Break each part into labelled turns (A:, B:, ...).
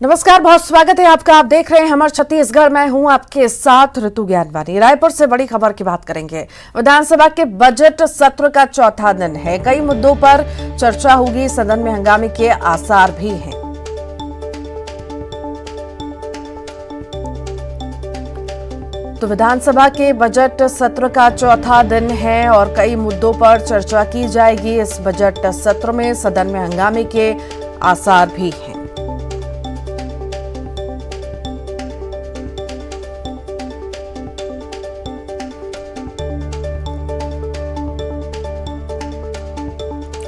A: नमस्कार, बहुत स्वागत है आपका। आप देख रहे हैं हमारे छत्तीसगढ़। मैं हूं आपके साथ ऋतु ज्ञानवानी। रायपुर से बड़ी खबर की बात करेंगे। विधानसभा के बजट सत्र का चौथा दिन है। कई मुद्दों पर चर्चा होगी। सदन में हंगामे के आसार भी हैं। तो विधानसभा के बजट सत्र का चौथा दिन है और कई मुद्दों पर चर्चा की जाएगी। इस बजट सत्र में सदन में हंगामे के आसार भी हैं।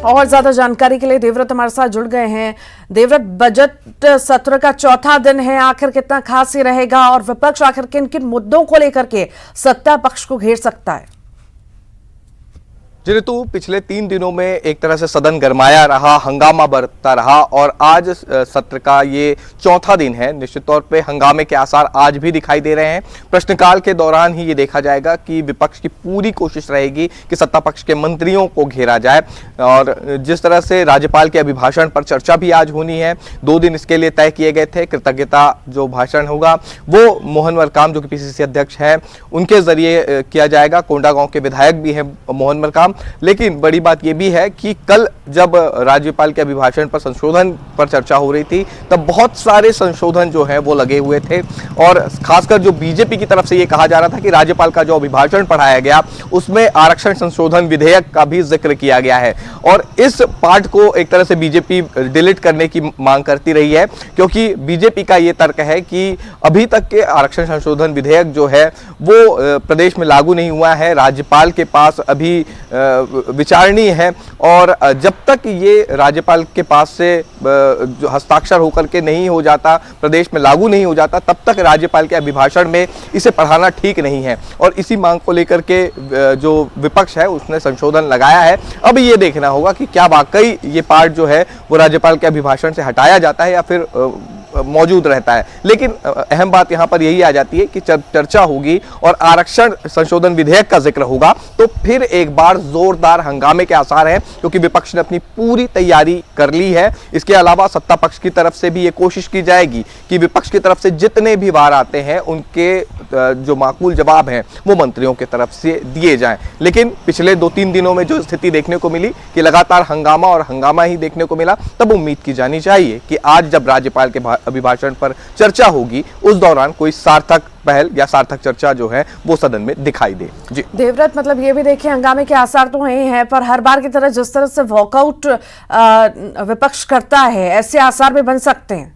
A: और ज्यादा जानकारी के लिए देवव्रत हमारे साथ जुड़ गए हैं। देवव्रत, बजट सत्र का चौथा दिन है, आखिर कितना खास ही रहेगा और विपक्ष आखिर किन किन मुद्दों को लेकर के सत्ता पक्ष को घेर सकता है?
B: ऋतु, पिछले 3 दिनों में एक तरह से सदन गरमाया रहा, हंगामा बढ़ता रहा और आज सत्र का ये चौथा दिन है। निश्चित तौर पे हंगामे के आसार आज भी दिखाई दे रहे हैं। प्रश्नकाल के दौरान ही ये देखा जाएगा कि विपक्ष की पूरी कोशिश रहेगी कि सत्ता पक्ष के मंत्रियों को घेरा जाए। और जिस तरह से राज्यपाल के अभिभाषण पर चर्चा भी आज होनी है, 2 दिन इसके लिए तय किए गए थे। कृतज्ञता जो भाषण होगा वो मोहन मरकाम, जो कि पीसीसी अध्यक्ष हैं, उनके जरिए किया जाएगा। कोंडागांव के विधायक भी हैं मोहन मरकाम। लेकिन बड़ी बात यह भी है कि कल जब राज्यपाल के अभिभाषण पर संशोधन पर चर्चा हो रही थी, तब बहुत सारे संशोधन जो है वो लगे हुए थे और खासकर जो बीजेपी की तरफ से ये कहा जा रहा था कि राज्यपाल का जो अभिभाषण पढ़ाया गया उसमें आरक्षण संशोधन विधेयक का भी जिक्र किया गया है। और इस पार्ट को एक तरह से बीजेपी डिलीट करने की मांग करती रही है, क्योंकि बीजेपी का ये तर्क है कि अभी तक के आरक्षण संशोधन विधेयक जो है वो प्रदेश में लागू नहीं हुआ है। राज्यपाल के पास अभी विचारणीय है और जब तक ये राज्यपाल के पास से जो हस्ताक्षर होकर के नहीं हो जाता, प्रदेश में लागू नहीं हो जाता, तब तक राज्यपाल के अभिभाषण में इसे पढ़ाना ठीक नहीं है। और इसी मांग को लेकर के जो विपक्ष है उसने संशोधन लगाया है। अब ये देखना होगा कि क्या वाकई ये पार्ट जो है वो राज्यपाल के अभिभाषण से हटाया जाता है या फिर मौजूद रहता है। लेकिन अहम बात यहां पर यही आ जाती है कि जब चर्चा होगी और आरक्षण संशोधन विधेयक का जिक्र होगा तो फिर एक बार जोरदार हंगामे के आसार हैं, क्योंकि विपक्ष ने अपनी पूरी तैयारी कर ली है। इसके अलावा सत्ता पक्ष की तरफ से भी ये कोशिश की जाएगी कि विपक्ष की तरफ से जितने भी वार आते हैं उनके जो माकूल जवाब हैं वो मंत्रियों की तरफ से दिए जाएं। लेकिन पिछले 2-3 दिनों में जो स्थिति देखने को मिली कि लगातार हंगामा और हंगामा ही देखने को मिला, तब उम्मीद की जानी चाहिए कि आज जब राज्यपाल के अभिभाषण पर चर्चा होगी उस दौरान कोई सार्थक पहल या सार्थक चर्चा जो है वो सदन में दिखाई दे। जी
A: देवव्रत, मतलब ये भी देखिए हंगामे के आसार तो हैं, पर हर बार की तरह जिस तरह से वॉकआउट विपक्ष करता है, ऐसे आसार भी बन सकते हैं।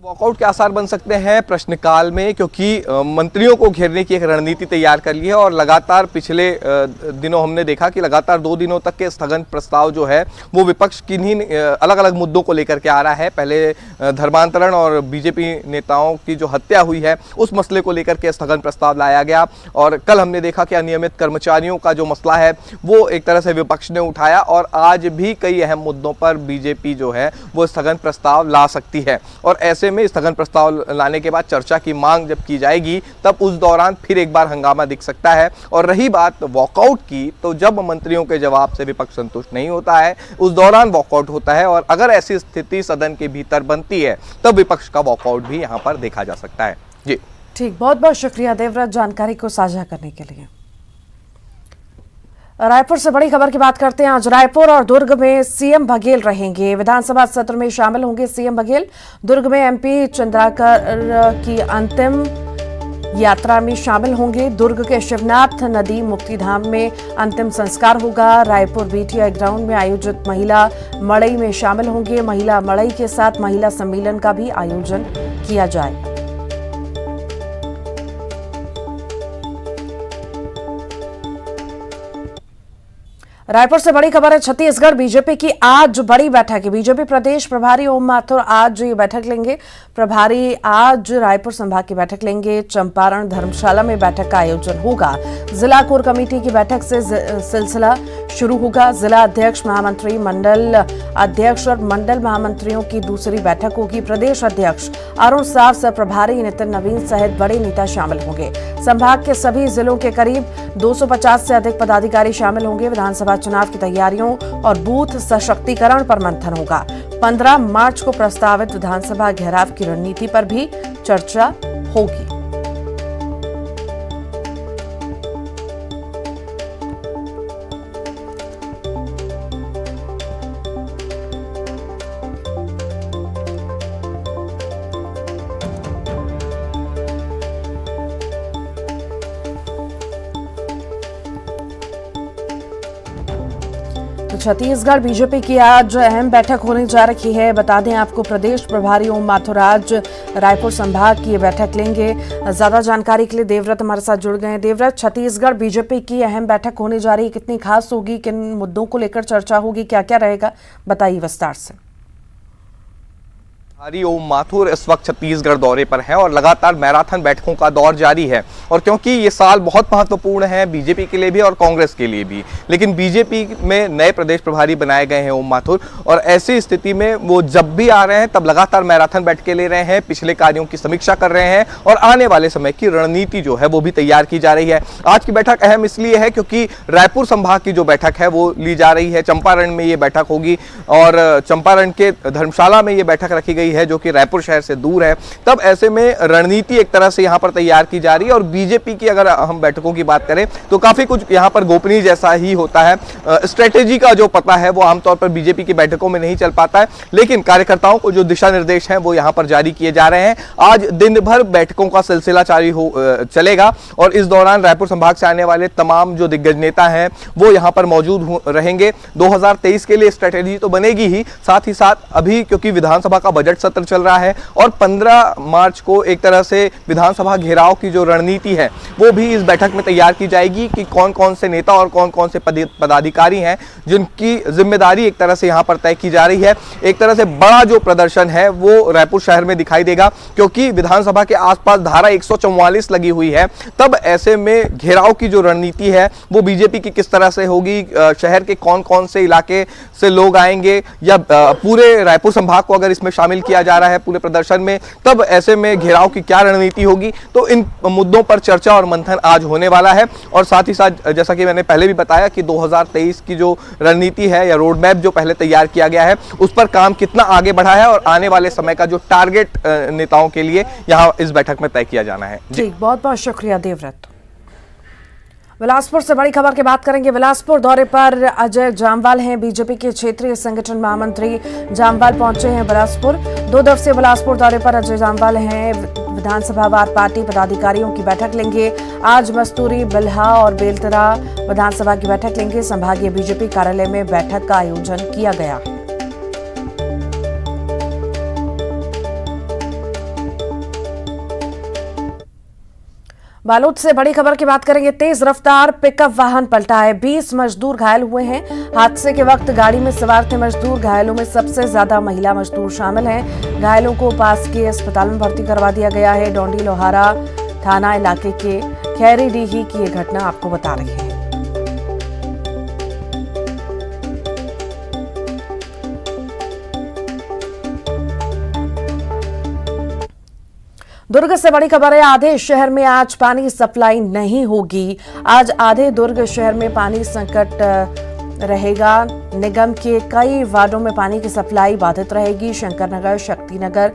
B: वॉकआउट के आसार बन सकते हैं प्रश्नकाल में, क्योंकि मंत्रियों को घेरने की एक रणनीति तैयार कर ली है। और लगातार पिछले दिनों हमने देखा कि लगातार 2 दिनों तक के स्थगन प्रस्ताव जो है वो विपक्ष किन्हीं अलग अलग मुद्दों को लेकर के आ रहा है। पहले धर्मांतरण और बीजेपी नेताओं की जो हत्या हुई है उस मसले को लेकर के स्थगन प्रस्ताव लाया गया। और कल हमने देखा कि अनियमित कर्मचारियों का जो मसला है वो एक तरह से विपक्ष ने उठाया। और आज भी कई अहम मुद्दों पर बीजेपी जो है वो स्थगन प्रस्ताव ला सकती है। और ऐसे में स्थगन प्रस्ताव लाने के बाद चर्चा की मांग जब की जाएगी तब उस दौरान फिर एक बार हंगामा दिख सकता है। और रही बात वॉकआउट की, तो जब मंत्रियों के जवाब से विपक्ष संतुष्ट नहीं होता है उस दौरान वॉकआउट होता है। और अगर ऐसी स्थिति सदन के भीतर बनती है तब विपक्ष का वॉकआउट भी यहां पर देखा जा सकता है। जी
A: ठीक, बहुत बहुत शुक्रिया देवव्रत जानकारी को साझा करने के लिए। रायपुर से बड़ी खबर की बात करते हैं। आज रायपुर और दुर्ग में सीएम बघेल रहेंगे। विधानसभा सत्र में शामिल होंगे सीएम बघेल। दुर्ग में एमपी चंद्राकर की अंतिम यात्रा में शामिल होंगे। दुर्ग के शिवनाथ नदी मुक्तिधाम में अंतिम संस्कार होगा। रायपुर बीटीआई ग्राउंड में आयोजित महिला मड़ई में शामिल होंगे। महिला मड़ई के साथ महिला सम्मेलन का भी आयोजन किया जाएगा। रायपुर से बड़ी खबर है। छत्तीसगढ़ बीजेपी की आज बड़ी बैठक है। बीजेपी प्रदेश प्रभारी ओम माथुर आज ये बैठक लेंगे। प्रभारी आज रायपुर संभाग की बैठक लेंगे। चंपारण धर्मशाला में बैठक का आयोजन होगा। जिला कोर कमेटी की बैठक से सिलसिला शुरू होगा। जिला अध्यक्ष, महामंत्री, मंडल अध्यक्ष और मंडल महामंत्रियों की दूसरी बैठक होगी। प्रदेश अध्यक्ष अरुण साव, सह प्रभारी नितिन नवीन सहित बड़े नेता शामिल होंगे। संभाग के सभी जिलों के करीब 250 से अधिक पदाधिकारी शामिल होंगे। विधानसभा चुनाव की तैयारियों और बूथ सशक्तिकरण पर मंथन होगा। 15 मार्च को प्रस्तावित विधानसभा घेराव की रणनीति पर भी चर्चा होगी। तो छत्तीसगढ़ बीजेपी की आज अहम बैठक होने जा रही है। बता दें आपको, प्रदेश प्रभारी ओम माथुर आज रायपुर संभाग की बैठक लेंगे। ज्यादा जानकारी के लिए देवव्रत हमारे साथ जुड़ गए हैं। देवव्रत, छत्तीसगढ़ बीजेपी की अहम बैठक होने जा रही है, कितनी खास होगी, किन मुद्दों को लेकर चर्चा होगी, क्या क्या रहेगा, बताइए विस्तार से।
B: प्रभारी ओम माथुर इस वक्त छत्तीसगढ़ दौरे पर हैं और लगातार मैराथन बैठकों का दौर जारी है। और क्योंकि ये साल बहुत महत्वपूर्ण है बीजेपी के लिए भी और कांग्रेस के लिए भी, लेकिन बीजेपी में नए प्रदेश प्रभारी बनाए गए हैं ओम माथुर, और ऐसी स्थिति में वो जब भी आ रहे हैं तब लगातार मैराथन बैठकें ले रहे हैं, पिछले कार्यों की समीक्षा कर रहे हैं और आने वाले समय की रणनीति जो है वो भी तैयार की जा रही है। आज की बैठक अहम इसलिए है क्योंकि रायपुर संभाग की जो बैठक है वो ली जा रही है। चंपारण में ये बैठक होगी और चंपारण के धर्मशाला में ये बैठक रखी गई है जो कि रायपुर शहर से दूर है। तब ऐसे में रणनीति एक तरह से यहाँ पर तैयार की जा रही है। और बीजेपी की अगर हम बैठकों की बात करें तो काफी कुछ यहाँ पर गोपनीय जैसा ही होता है। स्ट्रेटेजी का जो पता है वो आमतौर पर बीजेपी की बैठकों में नहीं चल पाता है, लेकिन कार्यकर्ताओं को जो दिशा निर्देश हैं वो यहाँ पर जारी किए जा रहे हैं। आज दिन भर बैठकों का सिलसिला चलेगा और इस दौरान रायपुर संभाग से आने वाले तमाम जो दिग्गज नेता हैं वो यहाँ पर मौजूद रहेंगे। 2023 के लिए स्ट्रेटेजी तो बनेगी ही, साथ ही साथ अभी क्योंकि विधानसभा का बजट सत्र चल रहा है और 15 मार्च को एक तरह से विधानसभा घेराव की जो रणनीति है वो भी इस बैठक में तैयार की जाएगी कि कौन कौन से नेता और कौन कौन से पदाधिकारी हैं जिनकी जिम्मेदारी एक तरह से यहां पर तय की जा रही है। एक तरह से बड़ा जो प्रदर्शन है वो रायपुर शहर में दिखाई देगा क्योंकि विधानसभा के आसपास धारा 144 लगी हुई है। तब ऐसे में घेराव की जो रणनीति है वो बीजेपी की किस तरह से होगी, शहर के कौन कौन से इलाके से लोग आएंगे या पूरे रायपुर संभाग को अगर इसमें शामिल किया जा रहा है पूरे प्रदर्शन में, तब ऐसे में घेराव की क्या रणनीति होगी। तो इन मुद्दों पर चर्चा और मंथन आज होने वाला है। और साथ ही साथ जैसा कि मैंने पहले भी बताया कि 2023 की जो रणनीति है या रोड मैप जो पहले तैयार किया गया है उस पर काम कितना आगे बढ़ा है और आने वाले समय का जो टारगेट नेताओं के लिए यहाँ इस बैठक में तय किया जाना है।
A: जी, बहुत बहुत शुक्रिया देवव्रत। बिलासपुर से बड़ी खबर की बात करेंगे। बिलासपुर दौरे पर अजय जामवाल हैं, बीजेपी के क्षेत्रीय संगठन महामंत्री जामवाल पहुंचे हैं बिलासपुर। 2 दिवसीय बिलासपुर दौरे पर अजय जामवाल हैं। विधानसभावार पार्टी पदाधिकारियों की बैठक लेंगे। आज मस्तूरी, बिल्हा और बेलतरा विधानसभा की बैठक लेंगे। संभागीय बीजेपी कार्यालय में बैठक का आयोजन किया गया है। बालोद से बड़ी खबर की बात करेंगे। तेज रफ्तार पिकअप वाहन पलटा है, 20 मजदूर घायल हुए हैं। हादसे के वक्त गाड़ी में सवार थे मजदूर। घायलों में सबसे ज्यादा महिला मजदूर शामिल हैं। घायलों को पास के अस्पताल में भर्ती करवा दिया गया है। डोंडी लोहारा थाना इलाके के खैरीडीही की यह घटना आपको बता रही है। दुर्ग से बड़ी खबर है। आधे शहर में आज पानी सप्लाई नहीं होगी। आज आधे दुर्ग शहर में पानी संकट रहेगा। निगम के कई वार्डों में पानी की सप्लाई बाधित रहेगी। शंकरनगर, शक्तिनगर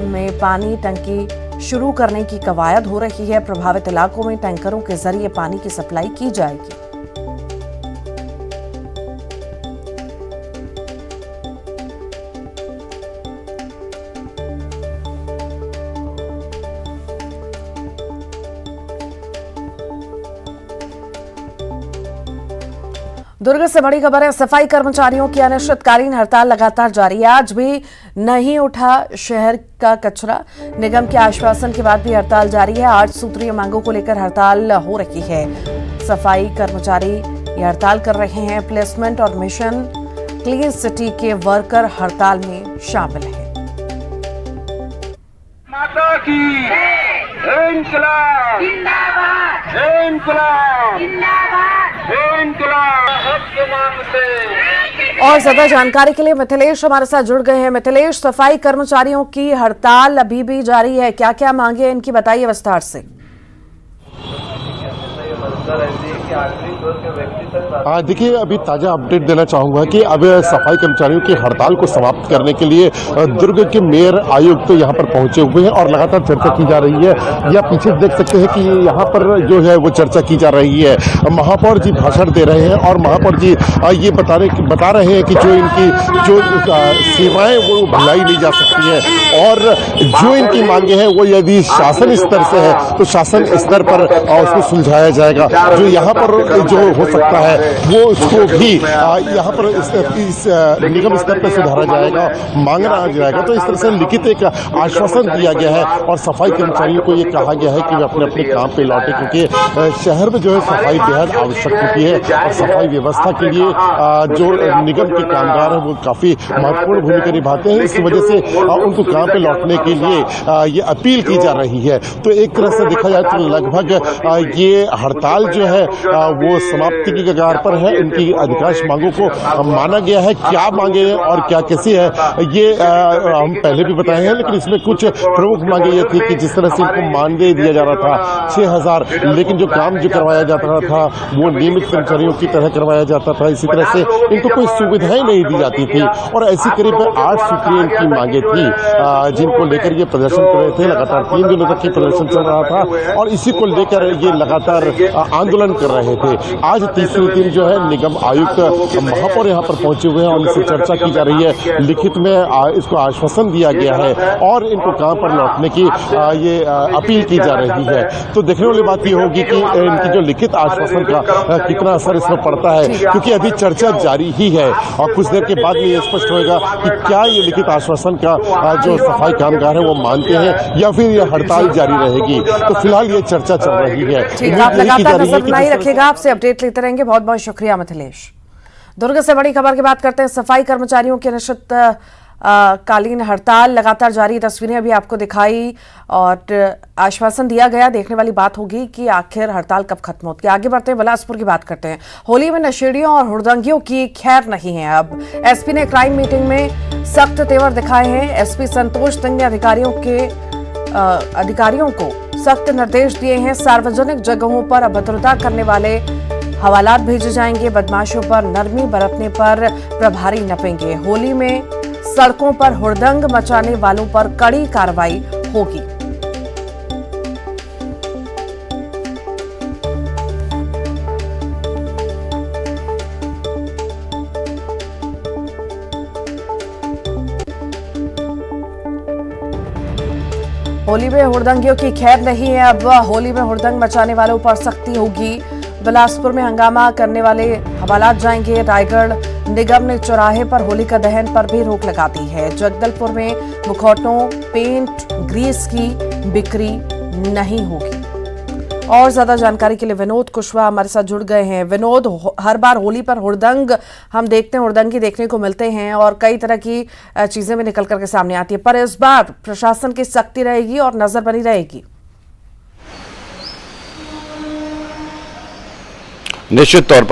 A: में पानी टंकी शुरू करने की कवायद हो रही है। प्रभावित इलाकों में टैंकरों के जरिए पानी की सप्लाई की जाएगी। दुर्ग से बड़ी खबर है। सफाई कर्मचारियों की अनिश्चितकालीन हड़ताल लगातार जारी है। आज भी नहीं उठा शहर का कचरा। निगम के आश्वासन के बाद भी हड़ताल जारी है। 8 सूत्रीय मांगों को लेकर हड़ताल हो रही है। सफाई कर्मचारी ये हड़ताल कर रहे हैं। प्लेसमेंट और मिशन क्लीन सिटी के वर्कर हड़ताल में शामिल हैं।
C: माता की इंकलाब जिंदाबाद, इंकलाब जिंदाबाद, इंकलाब हक मांग से।
A: और ज्यादा जानकारी के लिए मिथिलेश हमारे साथ जुड़ गए हैं। मिथिलेश, सफाई कर्मचारियों की हड़ताल अभी भी जारी है, क्या क्या मांगे हैं इनकी, बताइए विस्तार से।
D: ऐसी है कि आखिरी दौर के व्यक्ति देखिए, अभी ताजा अपडेट देना चाहूंगा कि अब सफाई कर्मचारियों की हड़ताल को समाप्त करने के लिए दुर्ग के मेयर आयुक्त यहां पर पहुंचे हुए हैं और लगातार चर्चा की जा रही है। या पीछे देख सकते हैं कि यहां पर जो है वो चर्चा की जा रही है। महापौर जी भाषण दे रहे हैं और महापौर जी ये बता रहे हैं कि जो इनकी जो सेवाएं वो भुलाई नहीं जा सकती है और जो इनकी मांगे हैं वो यदि शासन स्तर से है तो शासन स्तर पर उसको सुलझाया जाएगा। जो यहाँ पर जो हो सकता है वो उसको भी यहाँ पर इस निगम स्तर पर सुधारा जाएगा, मांगना जाएगा। तो इस तरह से लिखित एक आश्वासन दिया गया है और सफाई कर्मचारियों को ये कहा गया है कि वे अपने अपने काम पे लौटे, क्योंकि शहर में जो है सफाई बेहद आवश्यक होती है और सफाई व्यवस्था के लिए जो निगम के कामगार हैं वो काफी महत्वपूर्ण भूमिका निभाते हैं। इस वजह से उनको काम पे लौटने के लिए ये अपील की जा रही है। तो एक तरह से देखा जाए तो लगभग ये हड़ताल जो है वो समाप्ति की कगार पर है। इनकी अधिकांश मांगों को माना गया है। क्या मांगे हैं और क्या कैसी है ये हम पहले भी बताए हैं, लेकिन इसमें कुछ प्रमुख मांगे ये थी कि जिस तरह से इनको मानदेय दिया जा रहा था 6,000, लेकिन जो काम जो करवाया जाता था वो नियमित कर्मचारियों की तरह करवाया जाता था। इसी तरह से इनको कोई सुविधाएं नहीं दी जाती थी और ऐसी करीब 8 सूत्रीय इनकी मांगे थी जिनको लेकर ये प्रदर्शन कर रहे थे। लगातार 3 दिनों तक ये प्रदर्शन चल रहा था और इसी को लेकर ये लगातार आंदोलन कर रहे थे। आज तीसरे दिन जो है निगम आयुक्त महापौर यहाँ पर पहुंचे हुए हैं और इनसे चर्चा की जा रही है। लिखित में इसको आश्वासन दिया गया है और इनको काम पर लौटने की ये अपील की जा रही है। तो देखने वाली बात ये होगी कि इनकी जो लिखित आश्वासन का कितना असर इसमें पड़ता है, क्योंकि अभी चर्चा जारी ही है और कुछ देर के बाद में ये स्पष्ट होगा कि क्या ये लिखित आश्वासन का जो सफाई कामगार है वो मानते हैं या फिर ये हड़ताल जारी रहेगी। तो फिलहाल ये चर्चा चल रही है।
A: ठीक है, आप लगातार नजर बनाए रखिएगा, आपसे अपडेट लेते रहेंगे। बहुत बहुत शुक्रिया मिथिलेश। दुर्ग से बड़ी खबर की बात करते हैं। सफाई कर्मचारियों की अनिश्चित कालीन हड़ताल लगातार जारी, तस्वीरें अभी आपको दिखाई और आश्वासन दिया गया। देखने वाली बात होगी कि आखिर हड़ताल कब खत्म होती है। आगे बढ़ते हैं, बिलासपुर की बात करते हैं। होली में नशेड़ियों और हुड़दंगियों की खैर नहीं है। अब एसपी ने क्राइम मीटिंग में सख्त तेवर दिखाए हैं। एसपी संतोष सिंह ने अधिकारियों को सख्त निर्देश दिए हैं। सार्वजनिक जगहों पर अभद्रता करने वाले हवालात भेजे जाएंगे। बदमाशों पर नरमी बरतने पर प्रभारी नपेंगे। होली में सड़कों पर हुड़दंग मचाने वालों पर कड़ी कार्रवाई होगी। होली में हुड़दंगियों की खैर नहीं है। अब होली में हुड़दंग मचाने वालों पर सख्ती होगी। बिलासपुर में हंगामा करने वाले हवालात जाएंगे। रायगढ़ निगम ने चौराहे पर होलिका दहन पर भी रोक लगा दी है। जगदलपुर में मुखौटों, पेंट, ग्रीस की बिक्री नहीं होगी। और ज्यादा जानकारी के लिए विनोद कुशवाहा हमारे साथ जुड़ गए हैं। विनोद, हर बार होली पर हुड़दंग हम देखते हैं, हुड़दंगी देखने को मिलते हैं और कई तरह की चीजें भी निकल करके सामने आती है, पर इस बार प्रशासन की सख्ती रहेगी और नजर बनी रहेगी।
E: निश्चित तौर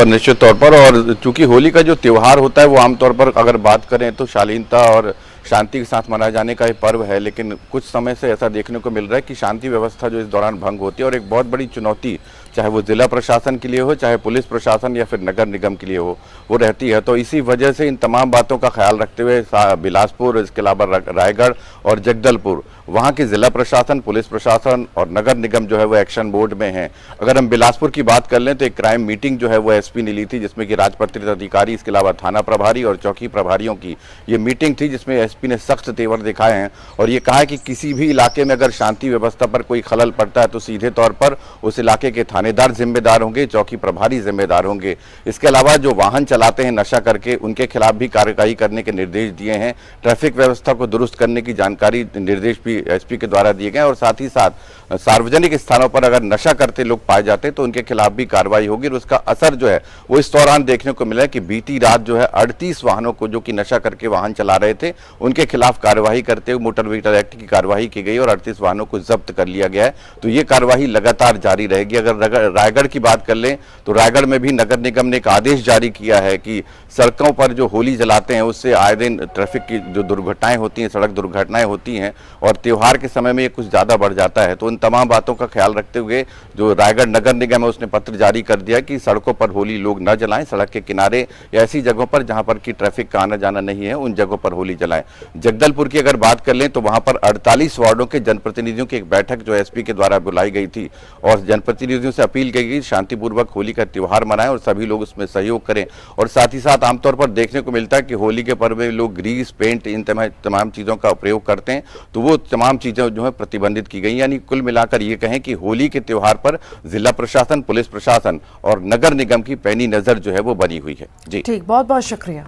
E: पर और चूंकि होली का जो त्योहार होता है वो आमतौर पर अगर बात करें तो शालीनता और शांति के साथ मनाए जाने का ये पर्व है, लेकिन कुछ समय से ऐसा देखने को मिल रहा है कि शांति व्यवस्था जो इस दौरान भंग होती है और एक बहुत बड़ी चुनौती, चाहे वो जिला प्रशासन के लिए हो, चाहे पुलिस प्रशासन या फिर नगर निगम के लिए हो, वो रहती है। तो इसी वजह से इन तमाम बातों का ख्याल रखते हुए बिलासपुर, इसके अलावा रायगढ़ और जगदलपुर, वहाँ के जिला प्रशासन, पुलिस प्रशासन और नगर निगम जो है वो एक्शन मोड में है। अगर हम बिलासपुर की बात कर लें तो एक क्राइम मीटिंग जो है वो एसपी ने ली थी, जिसमें कि राजपत्रित अधिकारी, इसके अलावा थाना प्रभारी और चौकी प्रभारियों की ये मीटिंग थी, जिसमें एसपी ने सख्त तेवर दिखाए हैं और ये कहा है कि किसी भी इलाके में अगर शांति व्यवस्था पर कोई खलल पड़ता है तो सीधे तौर पर उस इलाके के थानेदार जिम्मेदार होंगे, चौकी प्रभारी जिम्मेदार होंगे। इसके अलावा जो वाहन चलाते हैं नशा करके, उनके खिलाफ भी कार्रवाई करने के निर्देश दिए हैं। ट्रैफिक व्यवस्था को दुरुस्त करने की जानकारी, निर्देश भी एसपी के द्वारा दिए गए और साथ ही साथ सार्वजनिक स्थानों पर अगर नशा करते लोग पाए जाते हैं तो उनके खिलाफ भी कार्रवाई होगी। और उसका असर जो है वो इस दौरान देखने को मिला है कि बीती रात जो है 38 वाहनों को जो कि नशा करके वाहन चला रहे थे उनके खिलाफ कार्रवाई करते हुए मोटर व्हीकल एक्ट की कार्रवाई की गई और 38 वाहनों को जब्त कर लिया गया है। तो ये कार्रवाई लगातार जारी रहेगी। अगर रायगढ़ की बात कर लें तो रायगढ़ में भी नगर निगम ने एक आदेश जारी किया है कि सड़कों पर जो होली जलाते हैं उससे आए दिन ट्रैफिक की जो दुर्घटनाएं होती हैं, सड़क दुर्घटनाएं होती हैं और त्योहार के समय में ये कुछ ज़्यादा बढ़ जाता है। तो उन तमाम बातों का ख्याल रखते हुए जो रायगढ़ नगर निगम है उसने पत्र जारी कर दिया कि सड़कों पर होली लोग न जलाएं, सड़क के किनारे या ऐसी जगहों पर जहां पर कि ट्रैफिक का आना जाना नहीं है उन जगहों पर होली जलाएं। जगदलपुर की अगर बात कर लें तो वहां पर 48 वार्डों के जनप्रतिनिधियों की एक बैठक जो एसपी के द्वारा बुलाई गई थी और जनप्रतिनिधियों से अपील की गई शांतिपूर्वक होली का त्योहार मनाएं और सभी लोग उसमें सहयोग करें। और साथ ही साथ आमतौर पर देखने को मिलता है कि होली के पर्व में लोग ग्रीस, पेंट, इन तमाम चीज़ों का प्रयोग करते हैं, तो वो तमाम चीज़ें जो है प्रतिबंधित की गई। यानी कुल मिलाकर ये कहें कि होली के त्योहार पर जिला प्रशासन, पुलिस प्रशासन और नगर निगम की पैनी नजर जो है वो बनी हुई है। जी
A: ठीक, बहुत बहुत शुक्रिया।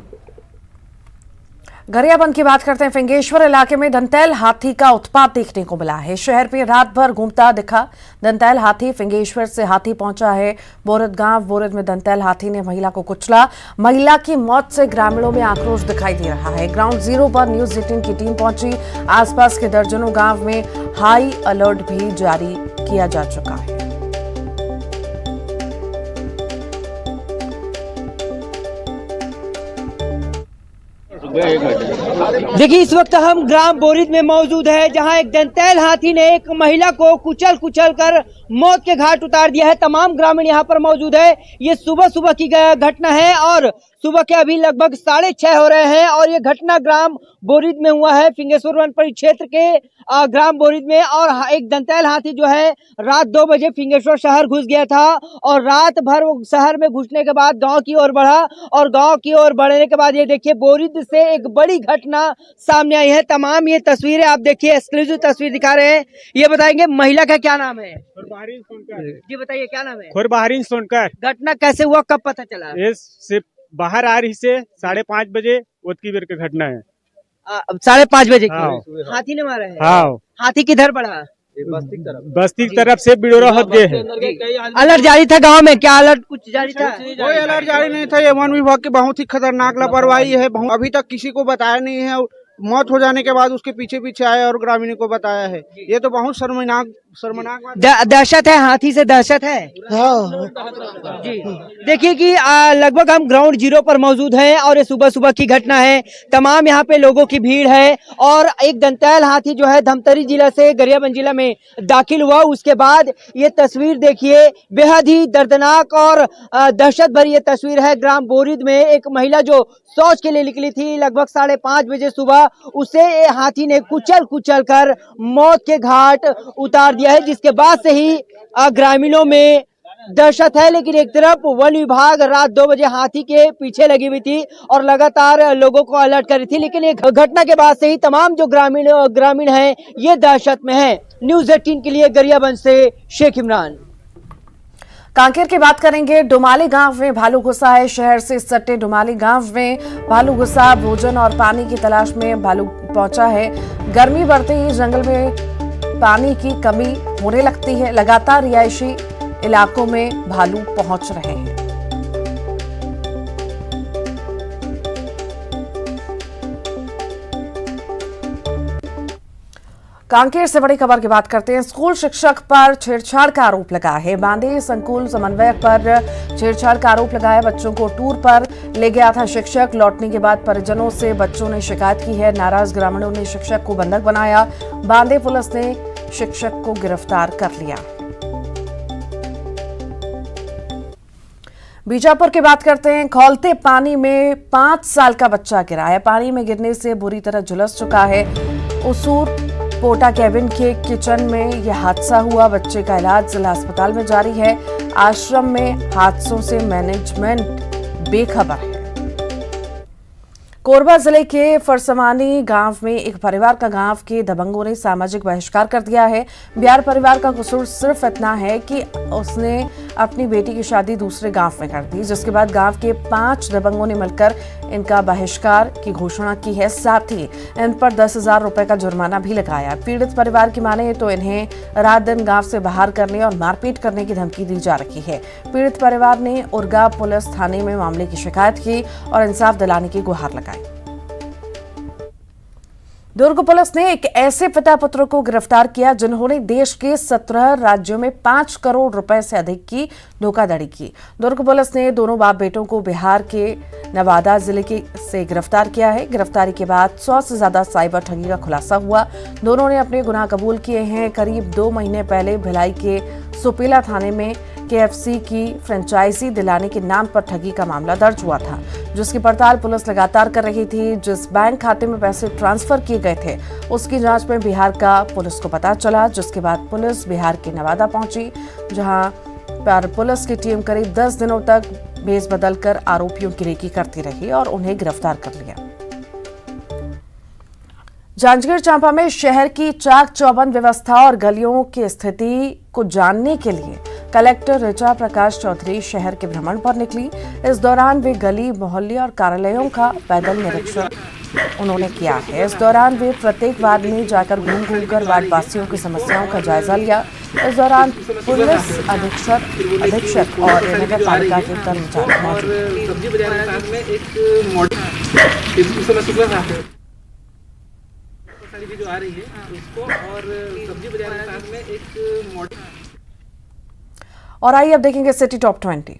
A: गरियाबंद की बात करते हैं। फिंगेश्वर इलाके में दंतैल हाथी का उत्पात देखने को मिला है। शहर में रात भर घूमता दिखा दंतैल हाथी। फिंगेश्वर से हाथी पहुंचा है बोरद गांव। बोरद में दंतैल हाथी ने महिला को कुचला। महिला की मौत से ग्रामीणों में आक्रोश दिखाई दे रहा है। ग्राउंड जीरो पर न्यूज 18 की टीम पहुंची। आसपास के दर्जनों गांव में हाई अलर्ट भी जारी किया जा चुका है।
F: देखिए, इस वक्त हम ग्राम बोरिद में मौजूद है, जहां एक दंतैल हाथी ने एक महिला को कुचल कर मौत के घाट उतार दिया है। तमाम ग्रामीण यहां पर मौजूद है। ये सुबह सुबह की घटना है और सुबह के अभी लगभग 6:30 हो रहे हैं और ये घटना ग्राम बोरिद में हुआ है, फिंगेश्वर वन परिक्षेत्र के ग्राम बोरिद में। और एक दंतैल हाथी जो है रात 2 बजे फिंगेश्वर शहर घुस गया था और रात भर वो शहर में घुसने के बाद गांव की ओर बढ़ा और गांव की ओर बढ़ने के बाद ये देखिए बोरिद से एक बड़ी घटना सामने आई है। तमाम ये तस्वीरें आप देखिए, एक्सक्लूसिव तस्वीर दिखा रहे हैं। ये बताएंगे महिला का क्या नाम है? जी बताइए, क्या नाम है?
G: खुरबहारीन सोनकर।
F: घटना कैसे हुआ, कब पता चला?
G: ये सिर्फ बाहर आ रही से 5:30 बजे ओतकी बेर की घटना है।
F: 5:30 बजे
G: हाँ।
F: की हाथी ने मारा है?
G: हाँ।
F: हाथी किधर बढ़ा?
G: बस्ती की तरफ से बिडोरा होत गए है।
F: अलर्ट जारी था गांव में? क्या अलर्ट कुछ जारी था?
H: कोई अलर्ट जारी नहीं था। ये वन विभाग की बहुत ही खतरनाक लापरवाही है। अभी तक किसी को बताया नहीं है। मौत हो जाने के बाद उसके पीछे आए और ग्रामीणों को बताया है। ये तो बहुत शर्मनाक
F: दहशत है, हाथी से दहशत है।
H: हाँ।
F: जी देखिए कि लगभग हम ग्राउंड जीरो पर मौजूद हैं और ये सुबह सुबह की घटना है। तमाम यहाँ पे लोगों की भीड़ है और एक दंतैल हाथी जो है धमतरी जिला से गरियाबंद जिला में दाखिल हुआ। उसके बाद ये तस्वीर देखिए, बेहद ही दर्दनाक और दहशत भरी ये तस्वीर है। ग्राम बोरिद में एक महिला जो शौच के लिए निकली थी लगभग 5:30 बजे सुबह, उसे हाथी ने कुचल कर मौत के घाट उतार दिया है, जिसके बाद से ही ग्रामीणों में दहशत है। लेकिन एक तरफ वन विभाग रात 2 बजे हाथी के पीछे लगी हुई थी और लगातार लोगों को अलर्ट कर रही थी। लेकिन एक घटना के बाद से ही तमाम जो ग्रामीण हैं ये दहशत में हैं। न्यूज 18 के लिए गरियाबंद से शेख इमरान।
A: कांकेर की बात करेंगे। डुमाली गांव में भालू घुसा है। शहर से सटे डुमाली गांव में भालू घुसा। भोजन और पानी की तलाश में भालू पहुंचा है। गर्मी बढ़ते ही जंगल में पानी की कमी होने लगती है। लगातार रिहायशी इलाकों में भालू पहुंच रहे हैं। कांकेर से बड़ी खबर की बात करते हैं। स्कूल शिक्षक पर छेड़छाड़ का आरोप लगा है। बांदे संकुल समन्वयक पर छेड़छाड़ का आरोप लगा है। बच्चों को टूर पर ले गया था शिक्षक। लौटने के बाद परिजनों से बच्चों ने शिकायत की है। नाराज ग्रामीणों ने शिक्षक को बंधक बनाया। बांदे पुलिस ने शिक्षक को गिरफ्तार कर लिया। बीजापुर की बात करते हैं। खौलते पानी में 5 साल का बच्चा गिरा है। पानी में गिरने से बुरी तरह झुलस चुका है। उसूर पोटा केबिन के किचन में यह हादसा हुआ। बच्चे का इलाज जिला अस्पताल में जारी है। आश्रम में हादसों से मैनेजमेंट बेखबर है। कोरबा जिले के फरसमानी गांव में एक परिवार का गांव के दबंगों ने सामाजिक बहिष्कार कर दिया है। बिहार परिवार का कसूर सिर्फ इतना है कि उसने अपनी बेटी की शादी दूसरे गांव में कर दी, जिसके बाद गांव के 5 दबंगों ने मिलकर इनका बहिष्कार की घोषणा की है। साथ ही इन पर 10,000 रुपए का जुर्माना भी लगाया। पीड़ित परिवार की माने तो इन्हें रात दिन गांव से बाहर करने और मारपीट करने की धमकी दी जा रही है। पीड़ित परिवार ने उर्गा पुलिस थाने में मामले की शिकायत की और इंसाफ दिलाने की गुहार लगाई। दुर्ग पुलिस ने एक ऐसे पिता पुत्र को गिरफ्तार किया जिन्होंने देश के 17 राज्यों में 5 करोड़ रुपए से अधिक की धोखाधड़ी की। दुर्ग पुलिस ने दोनों बाप बेटों को बिहार के नवादा जिले से गिरफ्तार किया है। गिरफ्तारी के बाद 100 से ज्यादा साइबर ठगी का खुलासा हुआ। दोनों ने अपने गुनाह कबूल किए हैं। करीब 2 महीने पहले भिलाई के सुपेला थाने में KFC की फ्रेंचाइजी दिलाने के नाम पर ठगी का मामला दर्ज हुआ था, जिसकी पड़ताल पुलिस लगातार कर रही थी। जिस बैंक खाते में पैसे ट्रांसफर किए गए थे उसकी जांच में बिहार का पुलिस को पता चला, जिसके बाद पुलिस बिहार के नवादा पहुंची, जहां पर पुलिस की टीम करीब 10 दिनों तक भेस बदलकर आरोपियों की रेकी करती रही और उन्हें गिरफ्तार कर लिया। जांजगीर चांपा में शहर की चाक चौबंद व्यवस्था और गलियों की स्थिति को जानने के लिए कलेक्टर ऋचा प्रकाश चौधरी शहर के भ्रमण पर निकली। इस दौरान वे गली मोहल्ले और कार्यालयों का पैदल निरीक्षण उन्होंने किया है। इस दौरान वे प्रत्येक वार्ड में जाकर घूम कर वार्ड वासियों की समस्याओं का जायजा लिया। इस दौरान पुलिस अधीक्षक और नगर पालिका के कर्मचारी
I: जो आ रही है उसको और सब्जी बाजार के साथ में एक
A: और आइए अब देखेंगे सिटी टॉप 20।